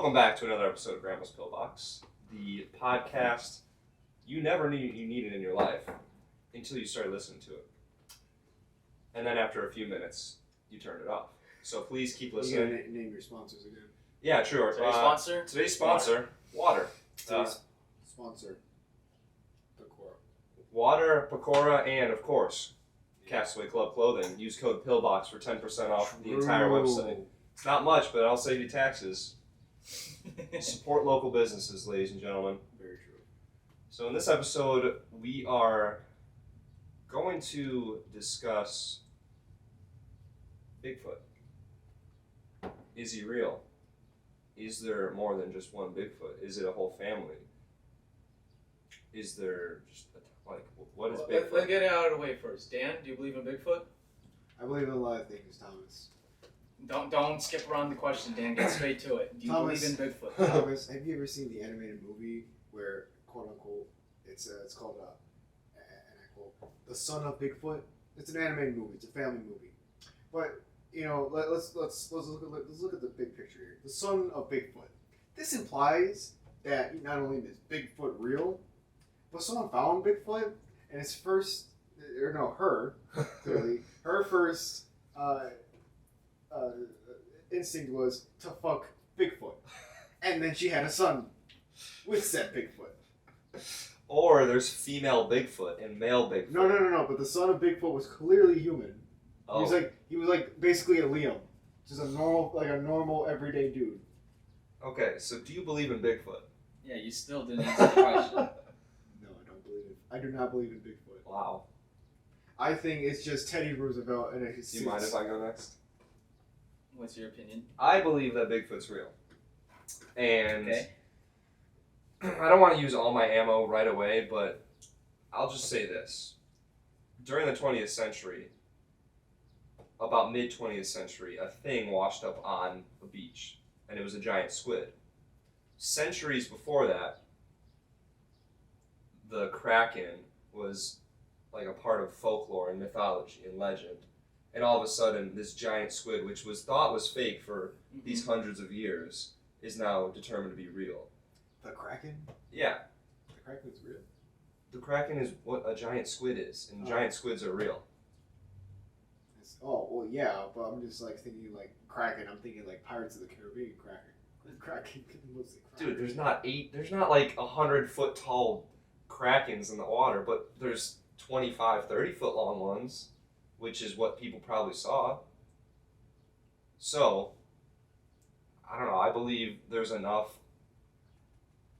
Welcome back to another episode of Grandma's Pillbox, the podcast you never knew you needed in your life until you started listening to it. And then after a few minutes, you turned it off. So please keep listening. You gotta name your sponsors again. Yeah, sure. Today's sponsor, water. Today's sponsor, Pecora. Water, Pecora, and of course, Castaway Club Clothing. Use code PILLBOX for 10% off the entire website. It's not much, but I'll save you taxes. Support local businesses, ladies and gentlemen. Very true. So in this episode, we are going to discuss Bigfoot. Is he real? Is there more than just one Bigfoot? Is it a whole family? Is there just what is Bigfoot? Let's get it out of the way first. Dan, do you believe in Bigfoot? I believe in a lot of things, Thomas. Don't skip around the question, Dan. Get straight to it. Do you believe in Bigfoot? Thomas, have you ever seen the animated movie where, quote unquote, it's called and I quote, The Son of Bigfoot? It's an animated movie. It's a family movie. But you know, let's look at the big picture here. The Son of Bigfoot. This implies that not only is Bigfoot real, but someone found Bigfoot, and his first, or no, her, clearly, her first instinct was to fuck Bigfoot. And then she had a son with said Bigfoot. Or there's female Bigfoot and male Bigfoot. No, but the son of Bigfoot was clearly human. Oh. He was like basically a Liam. Just a normal everyday dude. Okay, so do you believe in Bigfoot? Yeah, you still didn't answer the question. No, I don't believe it. I do not believe in Bigfoot. Wow. I think it's just Teddy Roosevelt and his Do you mind if I go next? What's your opinion? I believe that Bigfoot's real. And Okay. I don't want to use all my ammo right away, but I'll just say this. During the 20th century, about mid-20th century, a thing washed up on a beach, and it was a giant squid. Centuries before that, the Kraken was like a part of folklore and mythology and legend. And all of a sudden, this giant squid, which was thought was fake for these hundreds of years, is now determined to be real. The Kraken? Yeah. The Kraken's real? The Kraken is what a giant squid is, and giant squids are real. Oh, well, yeah, but I'm just like thinking like Kraken. I'm thinking like Pirates of the Caribbean Kraken. Kraken. Dude, there's not like 100-foot tall Krakens in the water, but there's 25, 30-foot long ones, which is what people probably saw. So, I don't know, I believe there's enough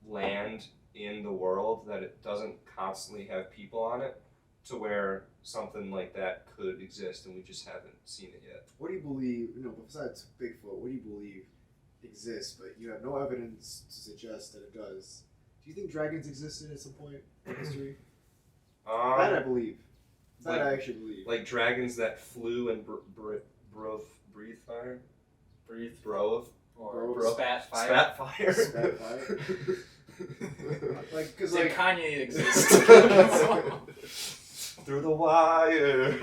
land in the world that it doesn't constantly have people on it to where something like that could exist and we just haven't seen it yet. What do you believe, besides Bigfoot, what do you believe exists, but you have no evidence to suggest that it does? Do you think dragons existed at some point in history? That I believe. That I actually believe. Like dragons that flew and breathe fire? Or spat fire. Spat fire? Spat fire? Did Kanye exist? Through the wire.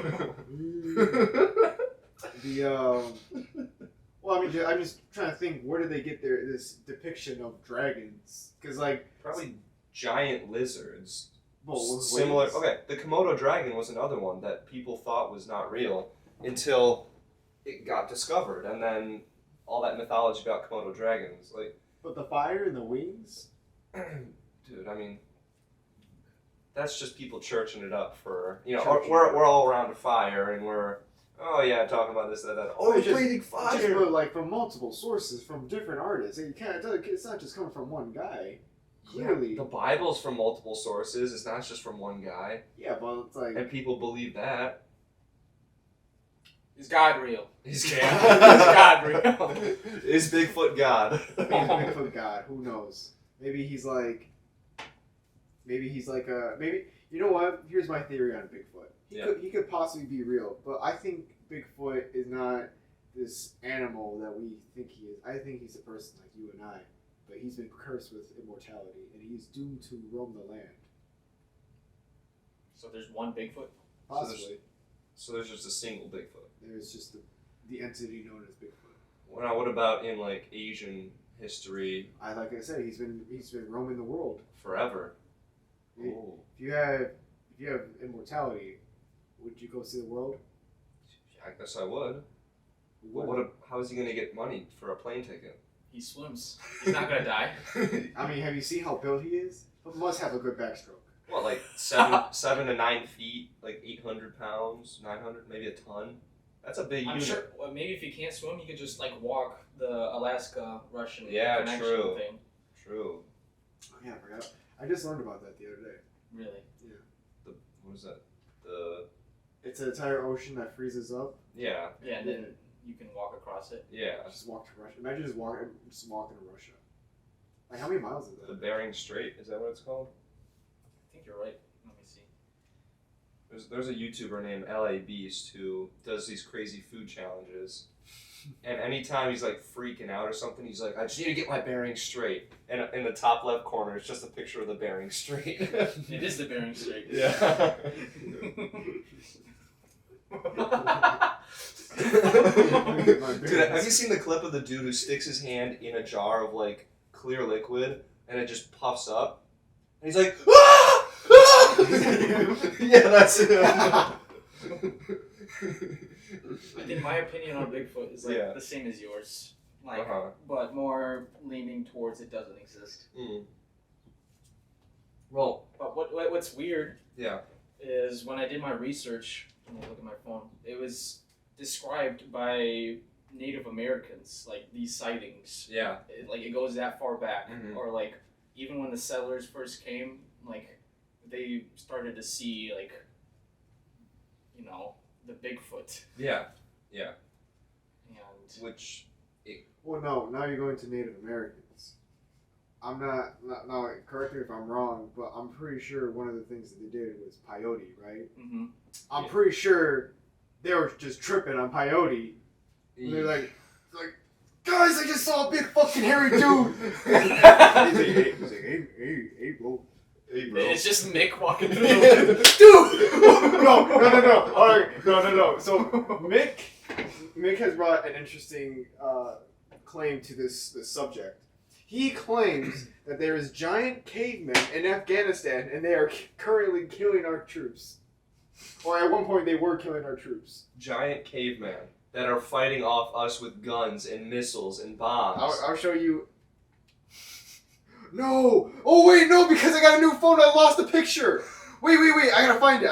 Well, I mean, I'm just trying to think. Where did they get this depiction of dragons? Because probably giant lizards. Well, Similar. Okay, the Komodo dragon was another one that people thought was not real until it got discovered, and then all that mythology about Komodo dragons, But the fire and the wings. Dude, I mean, that's just people churching it up for we're all around a fire and we're talking about this that. Oh, it's breathing fire. Just from multiple sources from different artists. And you can't. It's not just coming from one guy. Clearly, yeah, the Bible's from multiple sources. It's not just from one guy. Yeah, but it's like, and people believe that. Is God real? Is God real? Is Bigfoot God? Is Bigfoot God? Who knows? Maybe he's like you know what? Here's my theory on Bigfoot. He could possibly be real, but I think Bigfoot is not this animal that we think he is. I think he's a person like you and I, but he's been cursed with immortality, and he's doomed to roam the land. So there's one Bigfoot? Possibly. So there's just a single Bigfoot. There's just the entity known as Bigfoot. Well, now, what about in like Asian history. Like I said, he's been roaming the world Forever. If Ooh. you have immortality, would you go see the world? I guess I would. Well, how is he going to get money for a plane ticket? He swims. He's not gonna die. I mean, have you seen how built he is? He must have a good backstroke. What, like 7 to 9 feet, like 800 pounds, 900, maybe a ton? That's a big I'm unit. sure. Well, maybe if you can't swim, you could just like walk the Alaska-Russian connection true. thing. True. Oh, yeah, I forgot. I just learned about that the other day. Really? Yeah. What is that? It's an entire ocean that freezes up. Yeah. Yeah, and then you can walk across it. Yeah. Just walk to Russia. Imagine just walking to Russia. Like, how many miles is that? The Bering Strait, is that what it's called? I think you're right. Let me see. There's a YouTuber named LA Beast who does these crazy food challenges. And anytime he's like freaking out or something, he's like, I just need to get my bearings straight. And in the top left corner, it's just a picture of the Bering Strait. It is the Bering Strait. Yeah. Dude, have you seen the clip of the dude who sticks his hand in a jar of like clear liquid and it just puffs up? And he's like, ah! Ah! Yeah, that's it. I think my opinion on Bigfoot is like the same as yours, like, but more leaning towards it doesn't exist. Mm. Well, but what's weird, yeah, is when I did my research. Let me look at my phone. It was described by Native Americans, like these sightings. Yeah. It goes that far back, or like even when the settlers first came, like they started to see like, you know, the Bigfoot. Yeah. Yeah. And which. Well, no. Now you're going to Native Americans. I'm not. Now, correct me if I'm wrong, but I'm pretty sure one of the things that they did was peyote, right? Mm-hmm. I'm pretty sure they were just tripping on peyote. And they're like, guys, I just saw a big fucking hairy dude. He's like, hey, bro. Hey, bro. It's just Mick walking through the woods. Dude! No. All right, no. So Mick has brought an interesting claim to this subject. He claims that there is giant cavemen in Afghanistan, and they are currently killing our troops. Or at one point, they were killing our troops. Giant cavemen that are fighting off us with guns and missiles and bombs. I'll show you. No! Oh wait, no! Because I got a new phone, I lost the picture. Wait! I gotta find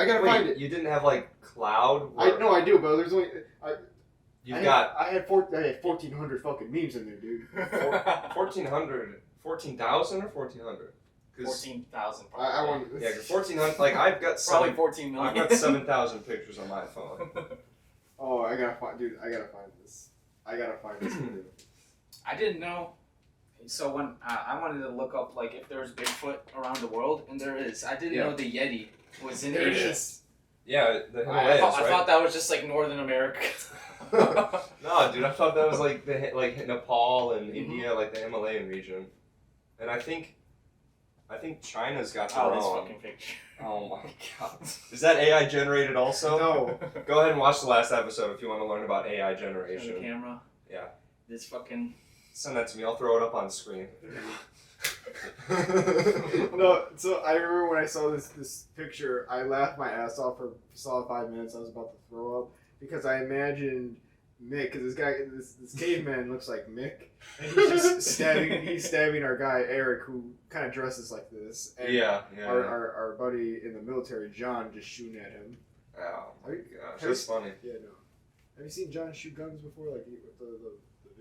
it. You didn't have like cloud? I do, but there's only. I had 1,400 fucking memes in there, dude. 1,400, 14,000 or 1,400? 14,000. I want. Yeah, 1,400. Like I've got probably 14 million. I've got 7,000 pictures on my phone. Oh, I gotta find this. Video. I didn't know. So when I wanted to look up like if there was Bigfoot around the world, and there is. I didn't know the Yeti was in Asia. Yeah, the Himalayas, I thought that was just like Northern America. No, dude, I thought that was like Nepal and India, like the Himalayan region. And I think China's got their this own. fucking picture. Oh my god. Is that AI generated also? No. Go ahead and watch the last episode if you want to learn about AI generation. The camera. Yeah. This fucking. Send that to me. I'll throw it up on screen. No, so I remember when I saw this picture, I laughed my ass off for a solid 5 minutes. I was about to throw up because I imagined Mick, because this caveman looks like Mick, and he's just stabbing our guy Eric, who kind of dresses like this. And our buddy in the military, John, just shooting at him. Oh my gosh, that's funny. Yeah, no. Have you seen John shoot guns before, like with the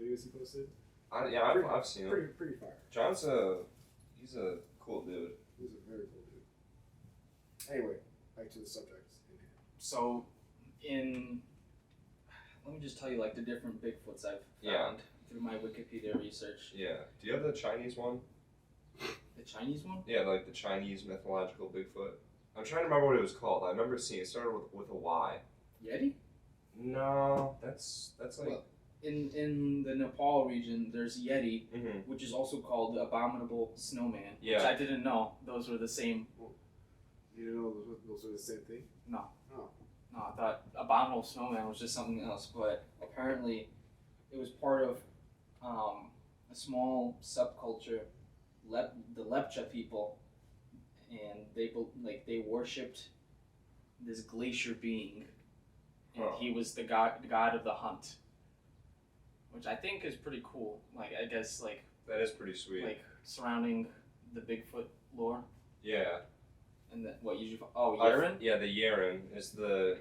videos he posted? I've seen him. Pretty fire. John's he's a cool dude. He's a very cool dude. Anyway, back to the subject. So, let me just tell you like the different Bigfoots I've found through my Wikipedia research. Yeah. Do you have the Chinese one? The Chinese one? Yeah, like the Chinese mythological Bigfoot. I'm trying to remember what it was called. I remember seeing it started with a Y. Yeti? No, that's like. Well, in the Nepal region, there's Yeti, which is also called the Abominable Snowman. Yeah. Which I didn't know those were the same. You didn't know those were the same thing? No. Oh. No, I thought Abominable Snowman was just something else, but apparently it was part of a small subculture, the Lepcha people, and they worshipped this glacier being, and he was the god of the hunt, which I think is pretty cool. Like, I guess, like, That is pretty sweet. like surrounding the Bigfoot lore. Yeah. And what usually Yeren? Yeah, the Yeren is the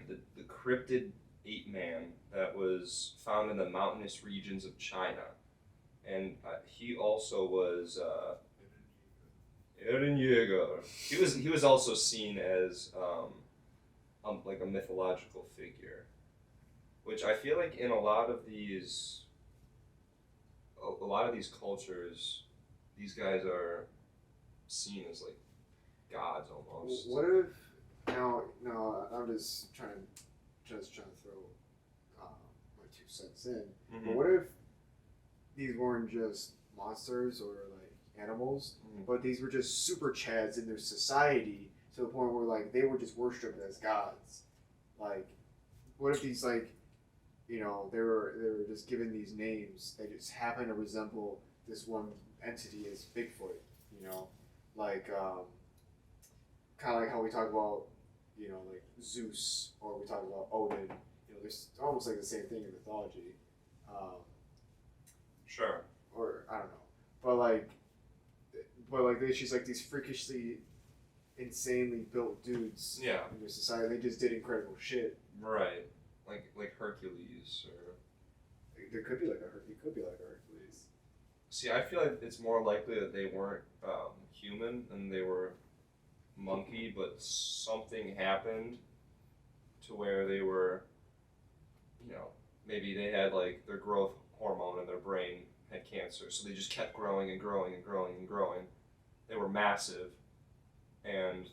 cryptid ape man that was found in the mountainous regions of China, and he also was Eren Yeager. He was also seen as like a mythological figure, which I feel like in a lot of these cultures, these guys are seen as like gods almost. What if now? I'm just trying to throw my 2 cents in. Mm-hmm. But what if these weren't just monsters or like animals, but these were just super chads in their society to the point where like they were just worshipped as gods? Like, what if these like, they were just given these names that just happen to resemble this one entity as Bigfoot? Like kind of like how we talk about like Zeus, or we talk about Odin. There's almost like the same thing in mythology. Sure. Or I don't know, but like they just like these freakishly, insanely built dudes. Yeah. In their society, they just did incredible shit. Right. Like Hercules, or There could be like a Hercules. see, I feel like it's more likely that they weren't human and they were monkey, but something happened to where they were, maybe they had like their growth hormone in their brain had cancer, so they just kept growing and growing and growing and growing. They were massive, and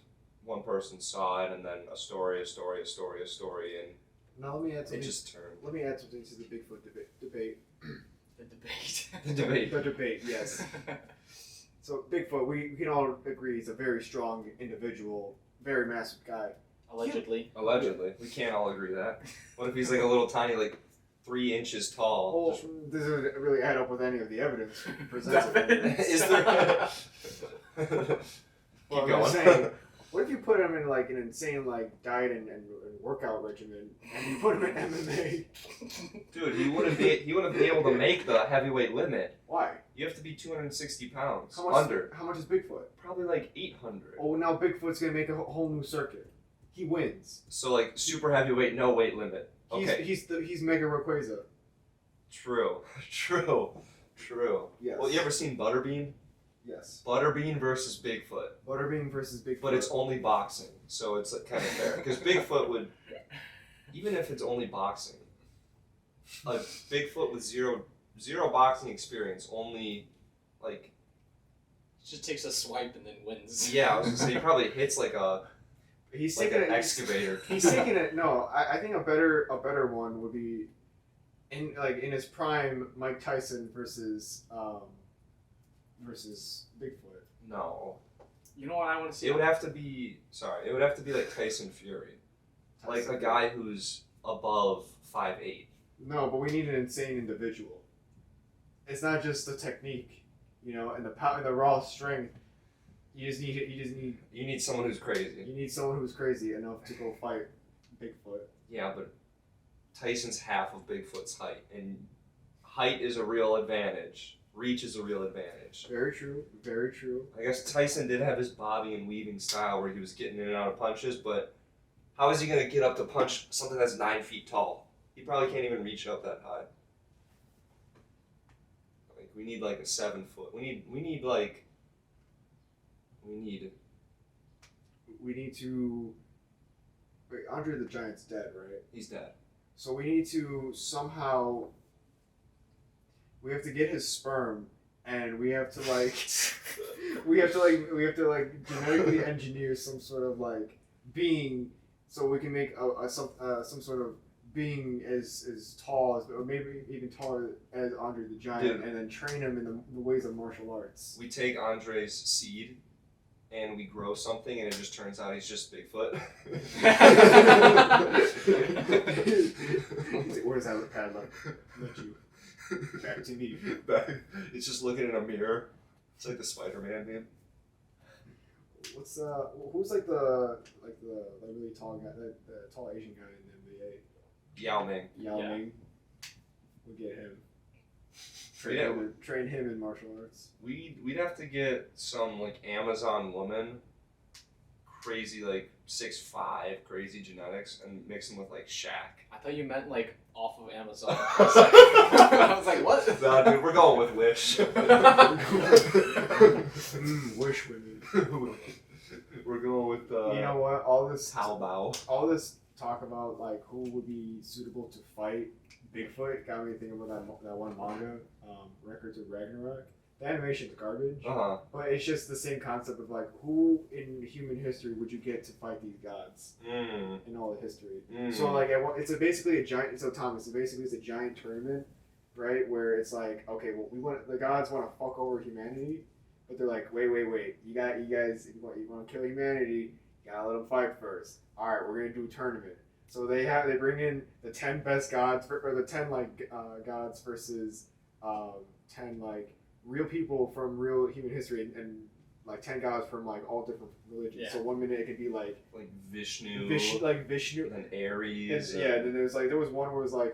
one person saw it, and then a story, and Now let me add something. it just turned. Let me add something to the Bigfoot debate. The debate. The debate. The debate, yes. So Bigfoot, we can all agree he's a very strong individual, very massive guy. Allegedly. Allegedly. We can't all agree that. What if he's like a little tiny, like 3 inches tall? Well, this doesn't really add up with any of the evidence presented. Is there? Well, Keep I'm going. just saying, what if you put him in like an insane like diet and workout regimen, and you put him in MMA? Dude, he wouldn't be able to make the heavyweight limit. Why? You have to be 260 pounds. How much is Bigfoot? Probably like 800. Oh, now Bigfoot's gonna make a whole new circuit. He wins. So like super heavyweight, no weight limit. Okay. He's Mega Rayquaza. True. Yes. Well, you ever seen Butterbean? Yes. Butterbean versus Bigfoot. Butterbean versus Bigfoot. But it's only boxing, so it's like kind of fair. Because Bigfoot would, even if it's only boxing, a Bigfoot with zero boxing experience, only like. Just takes a swipe and then wins. Yeah, I was gonna say he probably hits like a. He's like taking an it. excavator. He's taking it. No, I think a better one would be, in his prime, Mike Tyson versus Bigfoot. No. You know what I want to see? It would have to be like Tyson Fury. Like a guy who's above 5'8". No, but we need an insane individual. It's not just the technique, and the raw strength. You need someone who's crazy. You need someone who's crazy enough to go fight Bigfoot. Yeah, but Tyson's half of Bigfoot's height, and height is a real advantage. Reach is a real advantage. Very true. Very true. I guess Tyson did have his bobbing and weaving style where he was getting in and out of punches, but how is he going to get up to punch something that's 9 feet tall? He probably can't even reach up that high. Like, we need like a 7 foot. We need to. Wait, Andre the Giant's dead, right? He's dead. So we need to somehow. We have to get his sperm, and we have to genetically engineer some sort of like being, so we can make some sort of being as tall as, or maybe even taller as Andre the Giant. Dude. And then train him in the ways of martial arts. We take Andre's seed and we grow something, and it just turns out he's just Bigfoot. Where's that padlock? Not you. Back to me. It's just looking in a mirror. It's like the Spider-Man meme. What's who's like the really tall guy, the tall Asian guy in the NBA? Yao Ming. Yao Yeah. Ming. We'll get him. Yeah. Train him in martial arts. We'd have to get some like Amazon woman, crazy like 6'5", crazy genetics, and mix them with like Shaq. I thought you meant like off of Amazon. I was like, what? Nah, dude, we're going with Wish. Wish women. We're going with You know what? All this Taobao. all this talk about like who would be suitable to fight Bigfoot got me thinking about that one manga, Records of Ragnarok. The animation's garbage, but it's just the same concept of like who in human history would you get to fight these gods in all of history. So like it's basically a giant. So Thomas, basically it's a giant tournament, right? Where it's like, okay, well the gods want to fuck over humanity, but they're like, wait, you guys, if you want to kill humanity, you gotta let them fight first. All right, we're gonna do a tournament. So they bring in the 10 best gods or the 10 gods versus 10 like real people from real human history and like 10 gods from like all different religions. Yeah. So 1 minute it could be like Vishnu, Vishnu, and Aries. then there was one where it was like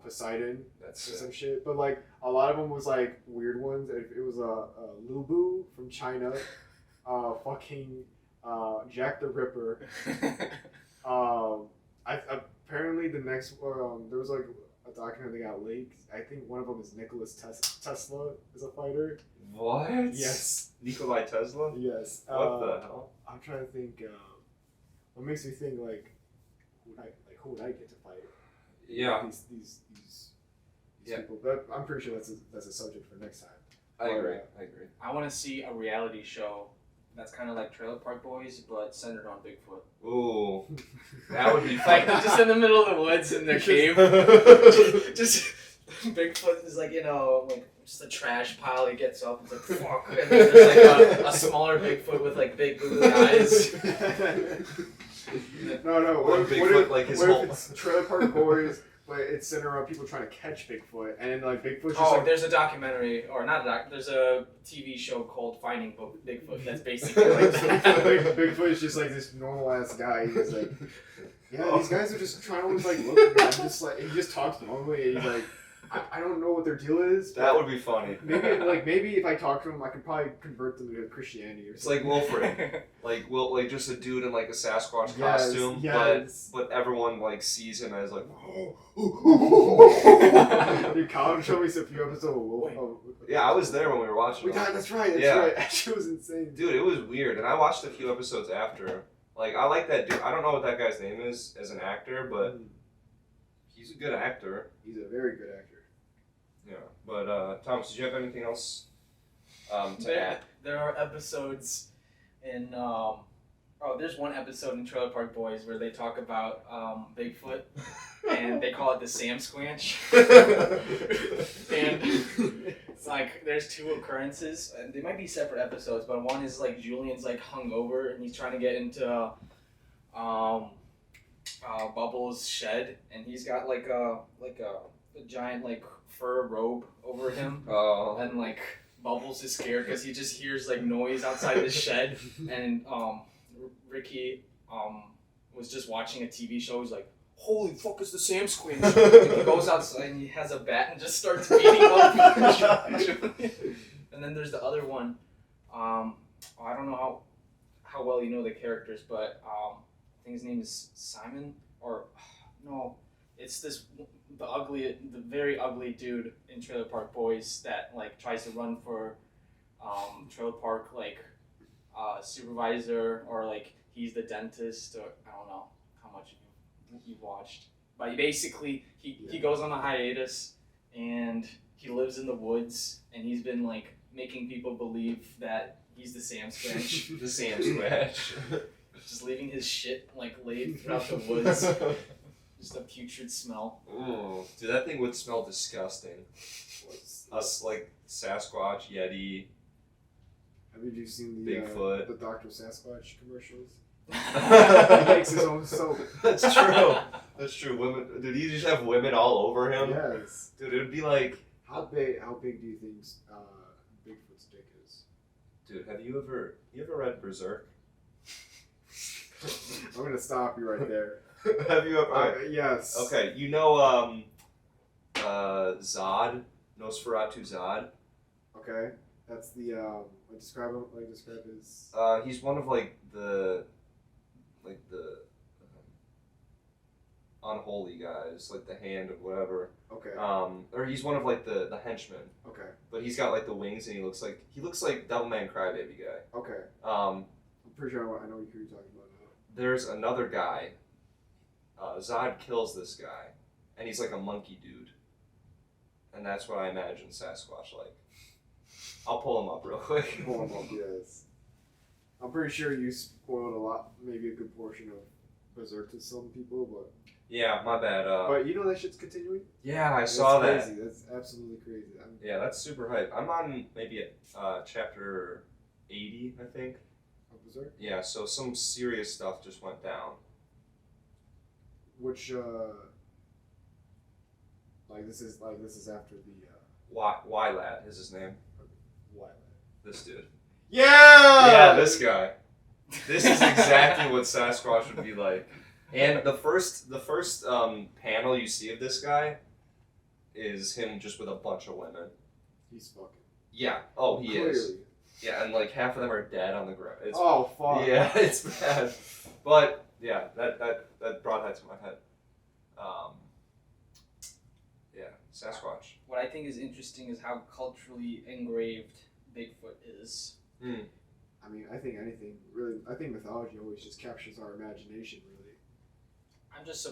Poseidon That's or some shit. But like a lot of them was like weird ones. It was Lubu from China, fucking Jack the Ripper. Apparently the next there was like a documentary that got leaked. I think one of them is Nicholas Tesla is a fighter. What? Yes. Nikolai Tesla? Yes. What the hell? I'm trying to think. What makes me think like who would I get to fight? Yeah. These Yeah. people. But I'm pretty sure that's a subject for next time. I agree. I want to see a reality show that's kind of like Trailer Park Boys, but centered on Bigfoot. Ooh, that would be Like fun. they're just in the middle of the woods in their cave. just Bigfoot is like like just a trash pile. He gets up and it's like fuck, and then there's like a smaller Bigfoot with like big googly eyes. No. Or What Bigfoot, if, like his what whole. if it's Trailer Park Boys, but it's centered around people trying to catch Bigfoot, and then like Bigfoot's just Oh, like there's a documentary, or not a doc. There's a TV show called Finding Bigfoot. That's basically like that. Bigfoot is just like this normal ass guy. He's like, yeah, these guys are just trying to like look at me. I'm just like, he just talks normally, and he's like, I don't know what their deal is. That would be funny. Maybe if I talk to him, I could probably convert them to Christianity or It's something. like Wilfred, like just a dude in like a Sasquatch Yes, costume, yes. but everyone like sees him as like. Dude, Colin showed me a few episodes of Wolf. Yeah, I was there when we were watching. Wait, it. that's right. Yeah. That shit was insane. Dude, it was weird, and I watched a few episodes after. Like, I like that dude. I don't know what that guy's name is as an actor, but he's a good actor. He's a very good actor. Yeah, but Thomas, did you have anything else to add? There are episodes in there's one episode in Trailer Park Boys where they talk about Bigfoot and they call it the Sam Squanch. And it's like there's two occurrences and they might be separate episodes, but one is like Julian's like hungover and he's trying to get into Bubbles' shed and he's got like a giant like fur robe over him. Oh. And like Bubbles is scared because he just hears like noise outside the shed, and Ricky was just watching a TV show. He's like, "Holy fuck, it's the Sam Squanch!" And he goes outside and he has a bat and just starts beating up. And then there's the other one. I don't know how well you know the characters, but I think his name is Simon or no, it's the very ugly dude in Trailer Park Boys that like tries to run for Trailer Park like supervisor or like he's the dentist or I don't know how much you've watched, but basically he goes on a hiatus and he lives in the woods and he's been like making people believe that he's the Sam Squanch. The Sam Squanch. Just leaving his shit like laid throughout the woods. Just a putrid smell. Ooh, dude, that thing would smell disgusting. Us like Sasquatch, Yeti. Have you seen the Bigfoot. the Dr. Sasquatch commercials? He makes his own soap. That's true. That's true. Women, dude, you just have women all over him. Yes. Dude, it would be like. How big do you think Bigfoot's dick is? Dude, have you ever read Berserk? I'm gonna stop you right there. Have you ever? Yes. Okay, you know Zod, Nosferatu Zod. Okay, that's the describe his. He's one of the unholy guys, like the hand of whatever. Okay. Or he's one of the henchmen. Okay. But he's got the wings, and he looks like Devilman Crybaby guy. Okay. Um, I'm pretty sure I know who you're talking about now. There's another guy. Zod kills this guy, and he's like a monkey dude. And that's what I imagine Sasquatch like. I'll pull him up real quick. Pull him up, yes. I'm pretty sure you spoiled maybe a good portion of Berserk to some people, but. Yeah, my bad. But you know that shit's continuing? Yeah, I saw that. Crazy. That's absolutely crazy. Yeah, that's super hype. I'm on maybe at chapter 80, I think. Of Berserk? Yeah, so some serious stuff just went down. Which this is after the Y Lad is his name. why? This dude. Yeah! Yeah, this guy. This is exactly what Sasquatch would be like. And the first panel you see of this guy is him just with a bunch of women. He's fucking. Yeah. Oh, he Clearly. is. Yeah, and half of them are dead on the ground. It's, oh fuck. Yeah, it's bad. But yeah, that brought that to my head. Yeah, Sasquatch. What I think is interesting is how culturally engraved Bigfoot is. Mm. I mean, I think anything really. I think mythology always just captures our imagination. Really. I'm just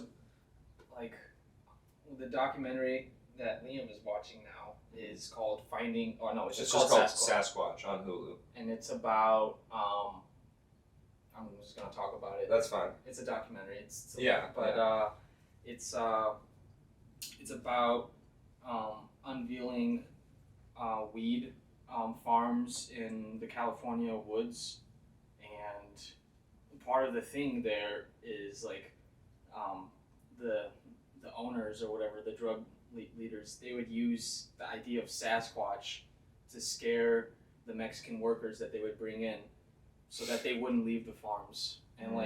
the documentary that Liam is watching now is called Finding. Oh no, it's just called Sasquatch on Hulu. And it's about. I'm just gonna talk about it. That's fine. It's a documentary. It's about unveiling weed farms in the California woods, and part of the thing there is the owners or whatever, the drug leaders, they would use the idea of Sasquatch to scare the Mexican workers that they would bring in, so that they wouldn't leave the farms, and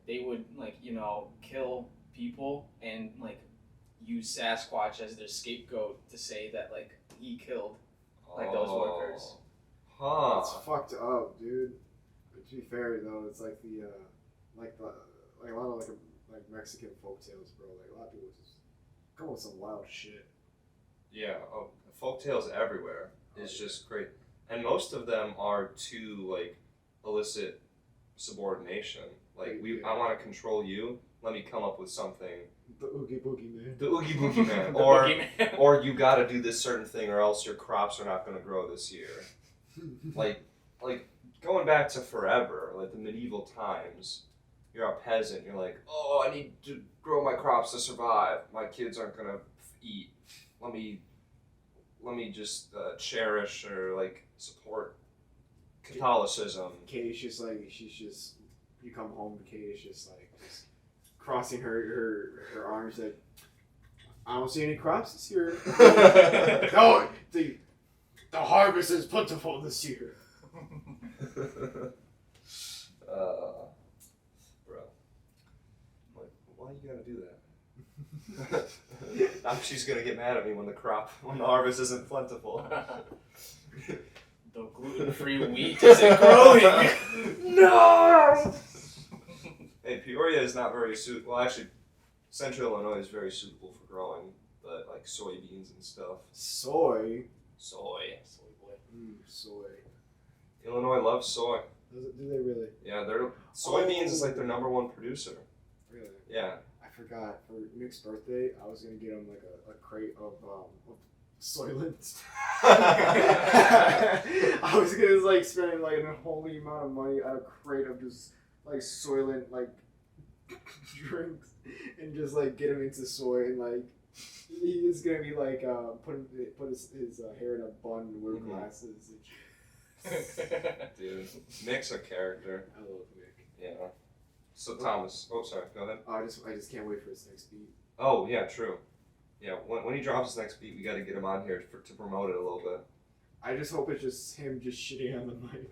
they would kill people and use Sasquatch as their scapegoat to say that he killed those workers. Huh. That's fucked up, dude. But to be fair though, it's like a lot of Mexican folktales, bro. A lot of people just come up with some wild shit. Yeah. Oh, folktales everywhere. It's just great, and most of them are to elicit subordination. I want to control you. Let me come up with something. The Oogie Boogie Man. The Oogie Boogie Man. Boogeyman. Or you got to do this certain thing, or else your crops are not going to grow this year. Going back to forever, the medieval times. You're a peasant. You're like, oh, I need to grow my crops to survive. My kids aren't going to eat. Let me just cherish or support Catholicism. Katie's just you come home to Katie is just crossing her arms I don't see any crops this year. No, the harvest is plentiful this year. Bro. Why you gotta do that? Now she's gonna get mad at me when the harvest isn't plentiful. The gluten-free wheat isn't growing. No! Hey, Peoria is not very suitable. Well, actually, Central Illinois is very suitable for growing, but soybeans and stuff. Soy. Soy boy. Soy. Illinois loves soy. Do they really? Yeah, soybeans is their number one producer. Really? Yeah. I forgot for Nick's birthday, I was gonna get him a crate of Soylent. I was gonna spend an unholy amount of money on a crate of just Soylent drinks and just get him into soy and he is gonna be put his hair in a bun and wear glasses and shit. Dude, Mick's a character. I love Mick. Yeah. So Thomas, oh sorry, go ahead. I just can't wait for his next beat. Oh yeah, true. Yeah, when he drops his next beat, we got to get him on here to promote it a little bit. I just hope it's just him just shitting on the mic.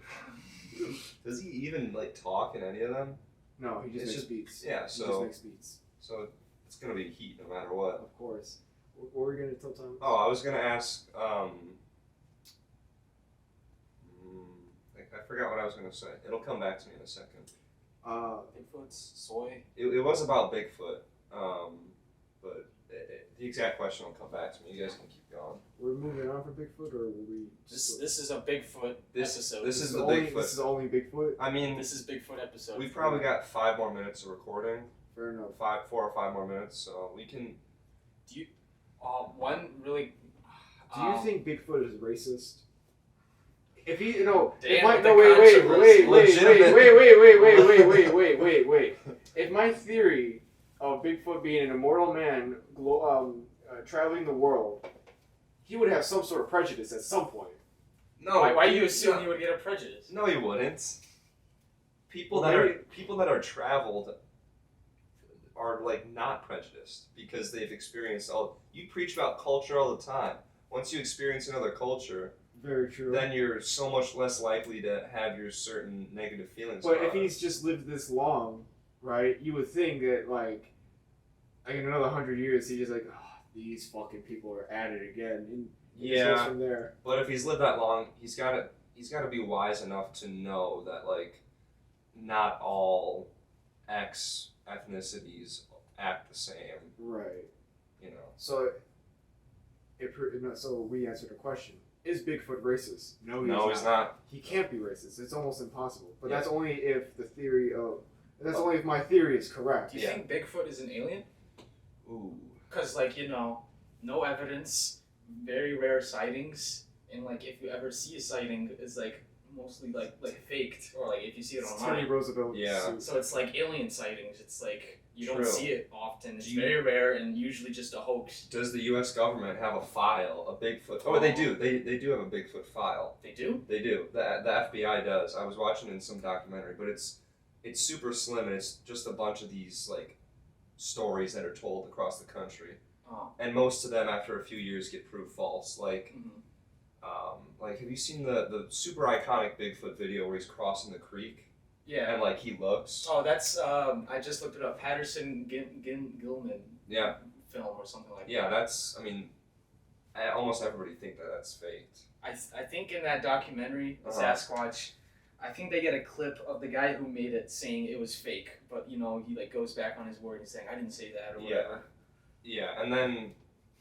Does he even like talk in any of them? No, he just It's makes just- beats. yeah, He so- just makes beats. So it's gonna be heat no matter what. Of course. What were we gonna tell Tom? Oh, I was gonna ask. I forgot what I was gonna say. It'll come back to me in a second. Bigfoot's soy. It was about Bigfoot, but the exact question will come back to me. You guys can keep going. We're moving on from Bigfoot, or were we? This is a Bigfoot episode. This is the only, Bigfoot. This is only Bigfoot. I mean, This is Bigfoot episode. we've probably got 5 more minutes of recording. Fair enough. 4 or 5 more minutes, so we can. One really. Do you think Bigfoot is racist? If he no, if Damn, my, the no wait. If my theory of Bigfoot being an immortal man, traveling the world, he would have some sort of prejudice at some point. No. Why do you assume you would get a prejudice? No, you wouldn't. People Well, that are traveled are like not prejudiced because they've experienced all. You preach about culture all the time. Once you experience another culture, Very true. then you're so much less likely to have your certain negative feelings. But about if it. he's just lived this long, right, you would think that like in another 100 years, he's just like, oh, these fucking people are at it again, and it just goes from there. But if he's lived that long, he's got to be wise enough to know that like not all X ethnicities act the same. Right. You know. So, so we answered the question: is Bigfoot racist? No, He's not. He can't be racist. It's almost impossible. But Yeah. that's only if only if my theory is correct. Do you think Bigfoot is an alien? Ooh. Because, like, no evidence, very rare sightings, and, like, if you ever see a sighting, it's, like, mostly, like faked, or, like, if you see it It's Teddy online. Roosevelt. Yeah. suit. So it's like alien sightings. It's like, you don't True. see it often. It's Do you- very rare and usually just a hoax. Does the U.S. government have a file, a Bigfoot? Oh, they do. They do have a Bigfoot file. They do? They do. The FBI does. I was watching in some documentary, but it's super slim and it's just a bunch of these like stories that are told across the country, Oh. and most of them after a few years get proved false. Like, Mhm. have you seen the super iconic Bigfoot video where he's crossing the creek Yeah. and like he looks? Oh, that's, I just looked it up. Patterson Gilman Yeah. film or something like Yeah, that. that's. I mean, almost everybody think that that's faked. I think in that documentary, Uh-huh. Sasquatch, I think they get a clip of the guy who made it saying it was fake, but he like goes back on his word and saying I didn't say that or whatever. Yeah, and then,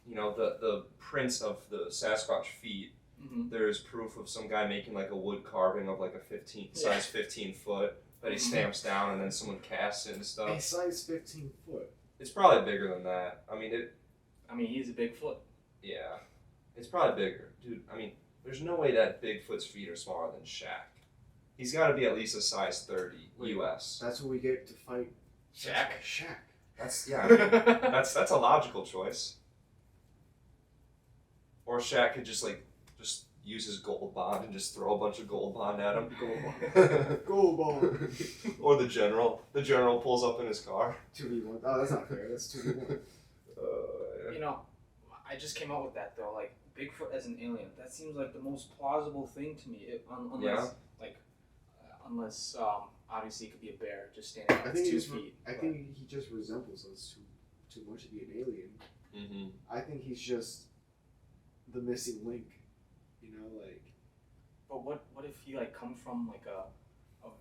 the prints of the Sasquatch feet. Mm-hmm. There's proof of some guy making like a wood carving of like a 15 foot that he Mhm. stamps down, and then someone casts it and A stuff. size 15 foot. It's probably bigger than that. I mean, He's a Bigfoot. yeah, it's probably bigger, dude. I mean, there's no way that Bigfoot's feet are smaller than Shaq. He's got to be at least a size 30 Wait. U.S. That's what we get to fight. Shaq? Shaq. That's I mean, that's a logical choice. Or Shaq could just use his gold bond and just throw a bunch of gold bond at him. Goal ball. Or the general. The general pulls up in his car. 2v1. Oh, that's not fair. That's 2v1. I just came up with that though. Like Bigfoot as an alien. That seems like the most plausible thing to me. Unless obviously it could be a bear just standing on I its think 2 feet. I think he just resembles us too much to be an alien. Mm-hmm. I think he's just the missing link. But what if he like come from like a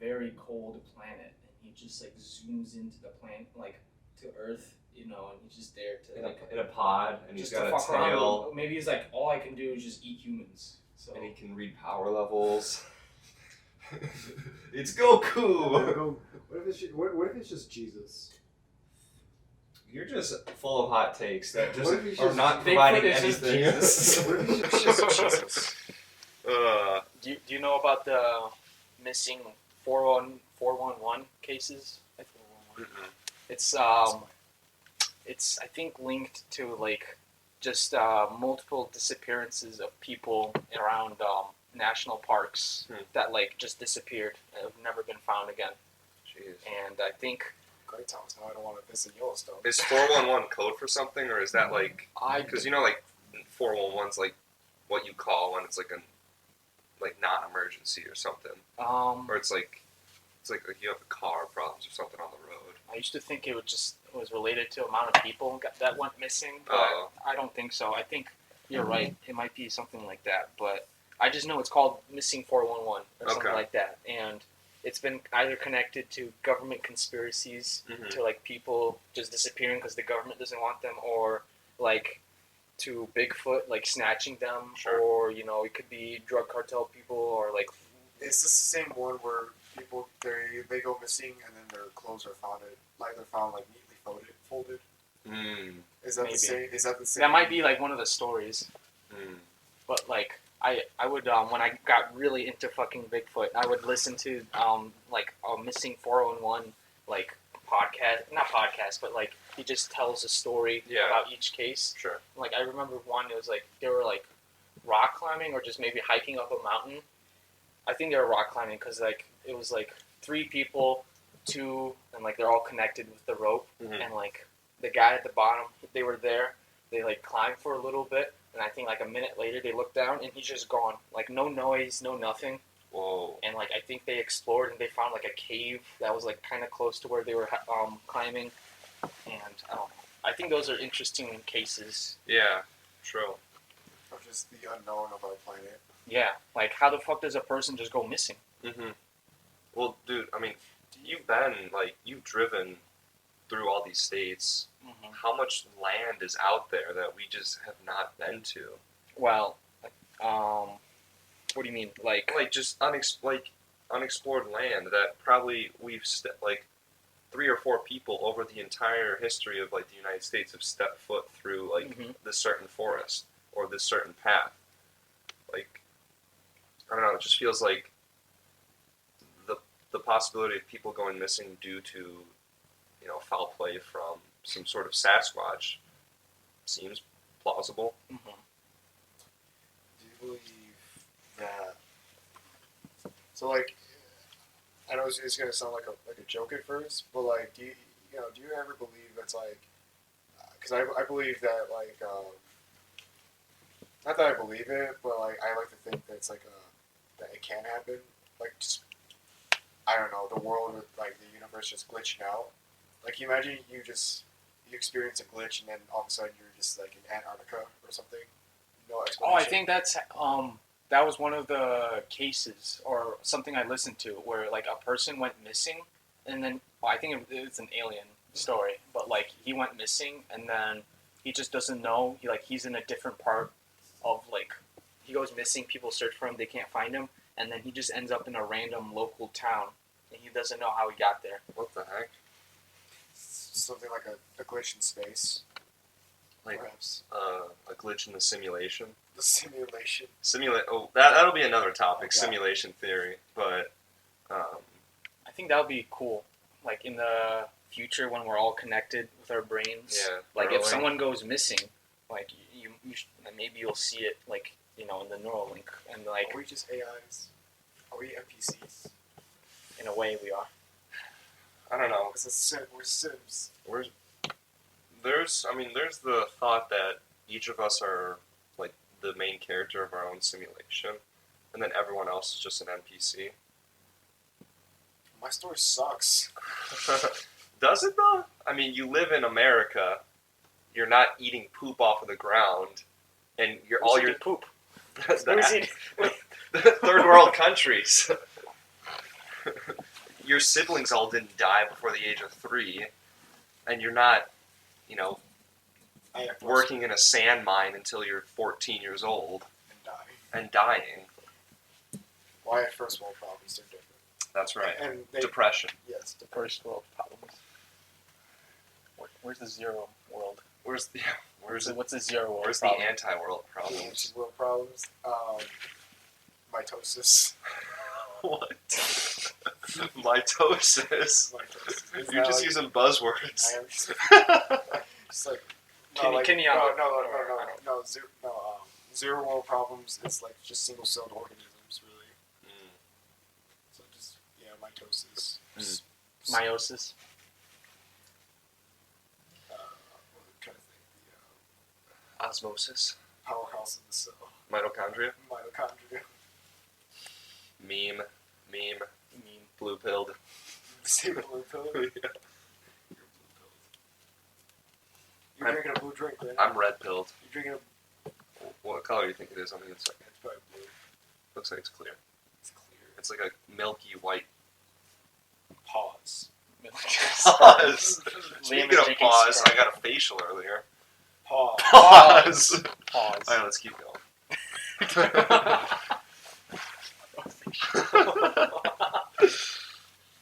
very cold planet and he just like zooms into the planet like to Earth, and he's just there to In a pod, and he's just got to a fuck around tail, with- Maybe he's like, all I can do is just eat humans. So and he can read power levels. It's Goku! What if it's just Jesus? You're just full of hot takes that just What if he's are just- not Bigfoot providing is just anything. Jesus? What if he's just Jesus? Do you know about the missing 411 cases? It's I think linked to like just multiple disappearances of people around national parks that like just disappeared and have never been found again. Jeez. And I think Great times. Now I don't want to visit Yellowstone. Is 411 code for something, or is that like because like 411's like what you call when it's like a non-emergency or something, or it's like you have car problems or something on the road. I used to think it was related to amount of people that went missing, but I don't think so. I think you're right. It might be something like that, but I just know it's called Missing 411 or something like that, and it's been either connected to government conspiracies to like people just disappearing because the government doesn't want them, or like to Bigfoot like snatching them, or it could be drug cartel people, or like. Is this the same one where people they go missing and then their clothes are found neatly folded? Is that the same? Is that the same? That might be like one of the stories. But like I would when I got really into fucking Bigfoot, I would listen to like a Missing 411 like not podcast, but like he just tells a story about each case. Sure. Like I remember one, it was like they were like rock climbing or just maybe hiking up a mountain. I think they were rock climbing because like it was like 3 people, 2, and like they're all connected with the rope, and like the guy at the bottom, they were there. They like climbed for a little bit, and I think like a minute later they looked down and he's just gone. Like no noise, no nothing. Whoa. And like I think they explored and they found like a cave that was like kind of close to where they were climbing, and I don't know. I think those are interesting cases. Yeah, true. Of just the unknown of our planet. Yeah, like how the fuck does a person just go missing? Well, dude, I mean, you've driven through all these states. How much land is out there that we just have not been to? Well, what do you mean? Like just unexplored land that probably we've 3 or 4 people over the entire history of like the United States have stepped foot through like this certain forest or this certain path. Like, I don't know, it just feels like the possibility of people going missing due to, foul play from some sort of Sasquatch seems plausible. Do you believe that? So like, I know it's going to sound like a joke at first, but like, do you ever believe that's like? Because I believe that like. Not that I believe it, but like I like to think that it's like that it can happen. Like just I don't know, the world with like the universe just glitching out. Like you imagine you experience a glitch and then all of a sudden you're just like in Antarctica or something. No explanation. Oh, I think that's that was one of the cases or something I listened to where like a person went missing and then I think it's an alien story, but like he went missing and then he just doesn't know. He's in a different part of like he goes missing, people search for him, they can't find him, and then he just ends up in a random local town and he doesn't know how he got there. What the heck? Something like a glitch in space, like perhaps. A glitch in the simulation. The simulation. That'll be another topic, Okay. Simulation theory. But I think that would be cool. Like in the future when we're all connected with our brains. Yeah. Like if someone goes missing, like you maybe you'll see it like in the Neuralink and like. Are we just AIs? Are we NPCs? In a way, we are. I don't know. We're Sims. There's the thought that each of us are like the main character of our own simulation, and then everyone else is just an NPC. My story sucks. Does it though? I mean, you live in America. You're not eating poop off of the ground, and all your poop. the third world countries. Your siblings all didn't die before the age of 3, and you're not, working in a sand mine until you're 14 years old and dying. Why at first world problems are different. That's right. And depression. Yes, The first world problems. Where's the zero world? What's the zero world? Where's problem? the anti-world problems? World problems. Mitosis. What? Mitosis. You're just using buzzwords. I am just, just like zero world problems. It's like just single-celled organisms, really. So just mitosis. Meiosis. I'm trying to think. Osmosis. The powerhouse in the cell. Mitochondria. Mitochondria. Meme. Blue-pilled. Say blue pill. Yeah. You're drinking a blue drink, right? I'm red-pilled. You're drinking a... What color do you think it is on the inside? It's probably blue. Looks like it's clear. It's clear. It's like a milky white. Pause. Pause. Liam Speaking is of drinking pause, sperm. I got a facial earlier. Pause. Pause. Pause. Alright, let's keep going.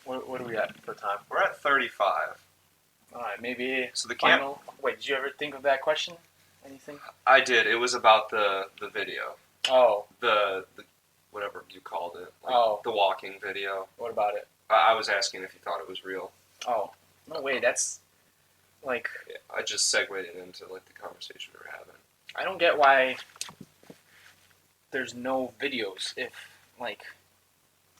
What are we at for time? We're at 35. Alright, maybe So the camp. final. Wait, did you ever think of that question? Anything? I did. It was about the video. Oh, The whatever you called it. Like Oh. The walking video. what about it? I was asking if you thought it was real. Oh, no way. That's like Yeah, I just segued it into like the conversation we were having. I don't get why there's no videos if like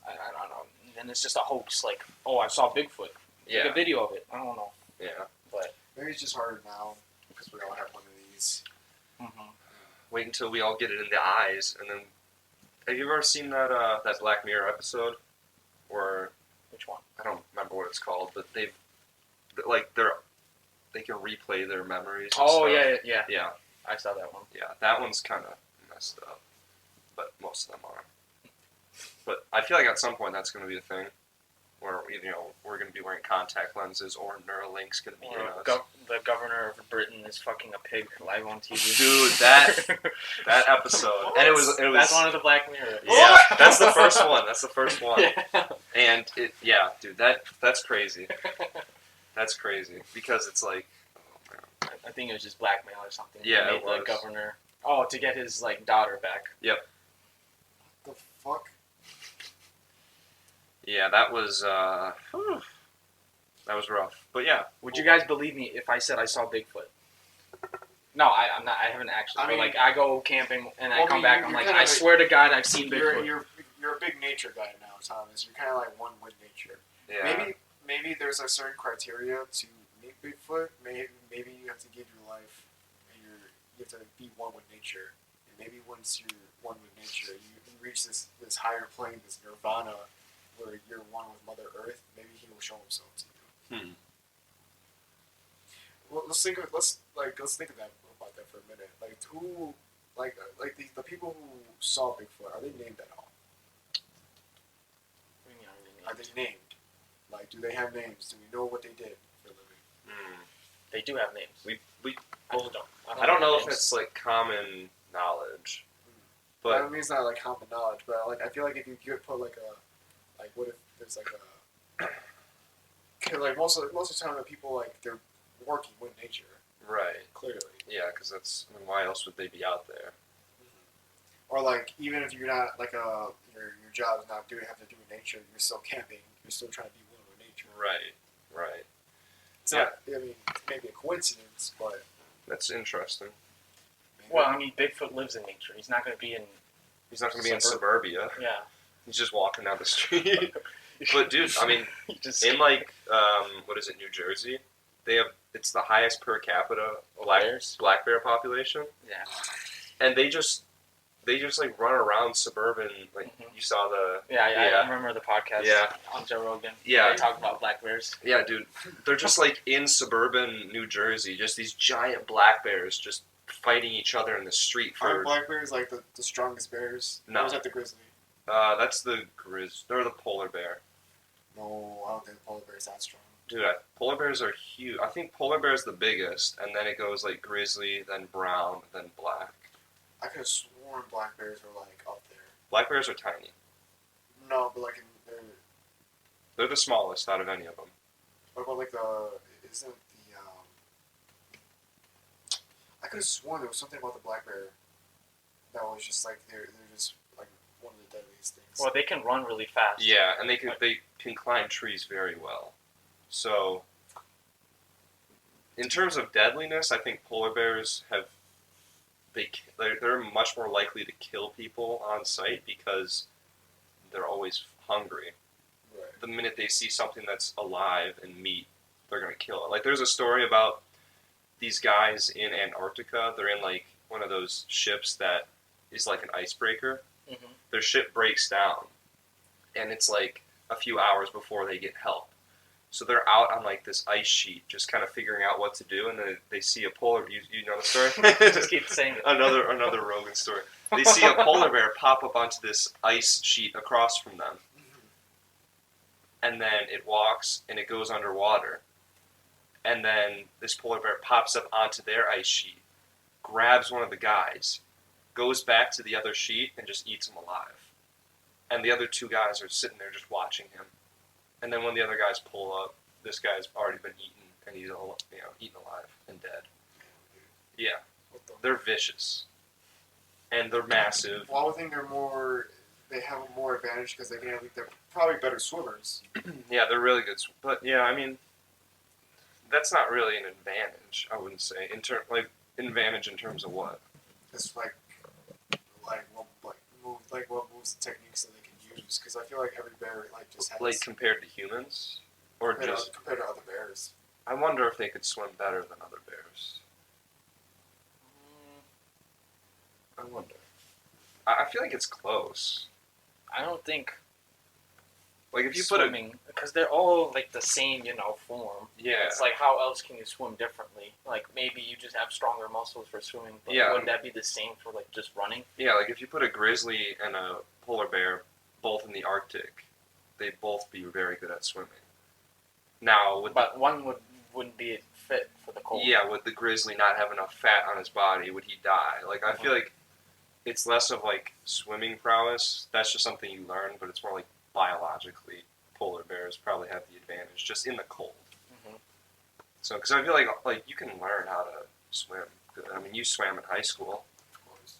I don't know. Then it's just a hoax. Like, oh, I saw Bigfoot. Yeah. Take a video of it. I don't know, Yeah. but Maybe it's just harder now because we all have one of these. Wait until we all get it in the eyes, and then. Have you ever seen that that Black Mirror episode? Where which one? I don't remember what it's called, but they can replay their memories. And Oh stuff. yeah. Yeah. I saw that one. Yeah, that one's kind of messed up, but most of them are. But I feel like at some point that's going to be a thing, where we're going to be wearing contact lenses or Neuralinks going to be in us. The governor of Britain is fucking a pig live on TV. Dude, that episode, and it was That's one of the Black Mirror. yeah, that's the first one. That's the first one, Yeah. and dude, that's crazy. That's crazy because it's like, I think it was just blackmail or something. Yeah, They it made the was. governor. Oh, to get his like daughter back. The fuck? yeah, that was rough. But yeah, Would you guys believe me if I said I saw Bigfoot? No, I'm not. I haven't actually. I but mean- like, I go camping and I Well, come you- back. you're I'm like, kinda I like- swear to God, I've seen Bigfoot. You're a big nature guy now, Thomas. You're kind of like one with nature. yeah. Maybe there's a certain criteria to meet Bigfoot. Maybe you have to give your life, and you have to be one with nature. And maybe once you're one with nature, you reach this higher plane, this nirvana, where you're one with Mother Earth. Maybe he will show himself to you. Well, let's think of that about that for a minute. Like who, like the people who saw Bigfoot, are they named at all? What do you mean, Are they named? Like, do they have names? Do we know what they did for a living? They do have names. We I just don't. I don't know if names. it's like common knowledge, I but mean, it's not like common knowledge, but like I feel like if you could put like what if there's like a 'cause, like most of the time the people like they're working with nature right, clearly, yeah, because why else would they be out there? or like even if you're not like your job is not have to do with nature, you're still camping, you're still trying to be one with nature. Right. It's not. I mean, it may be a coincidence, but That's interesting. maybe. Well, I mean, Bigfoot lives in nature. He's not going to be in. He's not going to be in suburbia. Yeah. He's just walking down the street. But dude, I mean, He just in like what is it, New Jersey? It's the highest per capita black bear population, yeah. and they just like run around suburban. Like you saw the I remember the podcast. Yeah. On Joe Rogan. Yeah. They talk about black bears. yeah, dude. They're just like in suburban New Jersey, just these giant black bears just fighting each other in the street Aren't for. black bears like the strongest bears? No. Or is that the grizzly? That's the or the polar bear. No, I don't think the polar bear is that strong. Dude, polar bears are huge. I think polar bear is the biggest, and then it goes like grizzly, then brown, then black. I could have sworn black bears were like up there. Black bears are tiny. No, but like They're the smallest out of any of them. what about like isn't the I could have sworn there was something about the black bear that was just like they're just like one of the deadliest things. Well, they can run really fast. Yeah, and they can climb trees very well. So, in terms of deadliness, I think polar bears they're much more likely to kill people on sight because they're always hungry. Right. the minute they see something that's alive and meat, they're gonna kill it. Like there's a story about these guys in Antarctica. They're in like one of those ships that is like an icebreaker. Mm-hmm. Their ship breaks down, and it's like a few hours before they get help. So they're out on like this ice sheet, just kind of figuring out what to do, and then they see a polar. You know the story? Just keep saying it. another Rogan story. They see a polar bear pop up onto this ice sheet across from them, and then it walks and it goes underwater, and then this polar bear pops up onto their ice sheet, grabs one of the guys, goes back to the other sheet and just eats him alive. And the other two guys are sitting there just watching him. And then when the other guys pull up, this guy's already been eaten, and he's eaten alive and dead. Yeah, they're vicious, and they're massive. Well, I would think they have a more advantage because they're probably better swimmers. Yeah, they're really good. But yeah, I mean, that's not really an advantage. I wouldn't say advantage in terms of what. It's what moves and techniques that they can use. Because I feel like every bear just has Like compared to humans, or just compared to other bears. I wonder if they could swim better than other bears. I wonder. I feel like it's close. I don't think Like if you swimming, because they're all like the same, form. yeah, It's like, how else can you swim differently? Like maybe you just have stronger muscles for swimming, but Yeah. wouldn't that be the same for like just running? like if you put a grizzly and a polar bear both in the Arctic, they'd both be very good at swimming. Now, But one wouldn't be fit for the cold. would the grizzly not have enough fat on his body? Would he die? Like I feel like it's less of like swimming prowess. That's just something you learn, but it's more like biologically, polar bears probably have the advantage just in the cold. Mm-hmm. So, because I feel like you can learn how to swim. I mean, you swam in high school. Of course.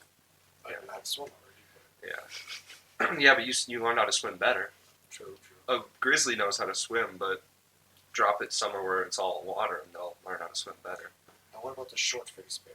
I don't know how to swim already. Yeah. Yeah, but you learn how to swim better. True. A grizzly knows how to swim, but drop it somewhere where it's all water and they'll learn how to swim better. Now, what about the short-faced bear?